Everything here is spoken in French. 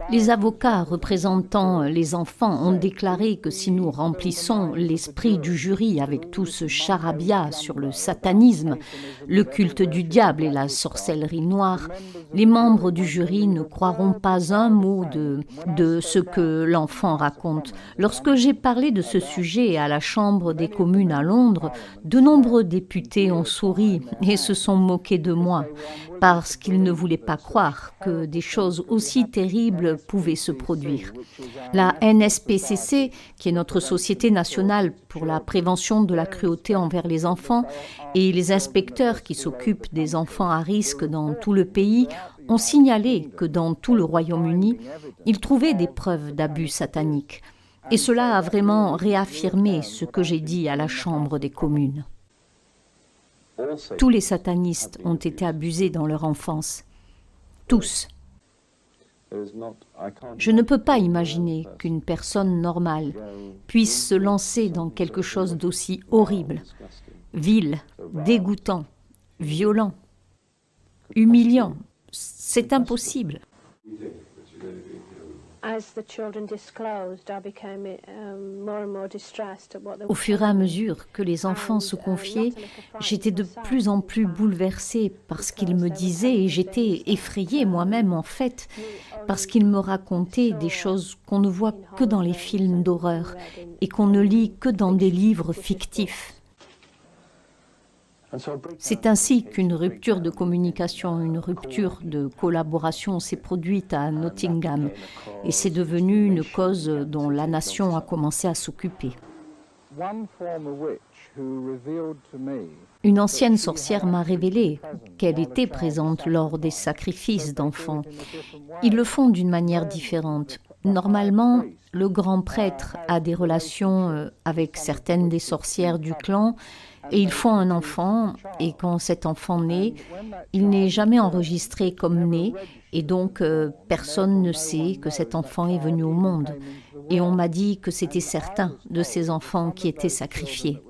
Les avocats représentant les enfants ont déclaré que si nous remplissons l'esprit du jury avec tout ce charabia sur le satanisme, le culte du diable et la sorcellerie noire, les membres du jury ne croiront pas un mot de ce que l'enfant raconte. Lorsque j'ai parlé de ce sujet à la Chambre des communes à Londres, de nombreux députés ont souri et se sont moqués de moi parce qu'ils ne voulaient pas croire que des choses aussi terribles pouvaient se produire. La NSPCC, qui est notre Société nationale pour la prévention de la cruauté envers les enfants, et les inspecteurs qui s'occupent des enfants à risque dans tout le pays ont signalé que dans tout le Royaume-Uni, ils trouvaient des preuves d'abus sataniques. Et cela a vraiment réaffirmé ce que j'ai dit à la Chambre des communes. Tous les satanistes ont été abusés dans leur enfance. Tous. Je ne peux pas imaginer qu'une personne normale puisse se lancer dans quelque chose d'aussi horrible, vil, dégoûtant, violent, humiliant. C'est impossible. Au fur et à mesure que les enfants se confiaient, j'étais de plus en plus bouleversée par ce qu'ils me disaient et j'étais effrayée moi-même en fait, parce qu'ils me racontaient des choses qu'on ne voit que dans les films d'horreur et qu'on ne lit que dans des livres fictifs. C'est ainsi qu'une rupture de communication, une rupture de collaboration s'est produite à Nottingham et c'est devenu une cause dont la nation a commencé à s'occuper. Une ancienne sorcière m'a révélé qu'elle était présente lors des sacrifices d'enfants. Ils le font d'une manière différente. Normalement, le grand prêtre a des relations avec certaines des sorcières du clan et ils font un enfant et quand cet enfant naît, il n'est jamais enregistré comme né et donc personne ne sait que cet enfant est venu au monde. Et on m'a dit que c'était certains de ces enfants qui étaient sacrifiés.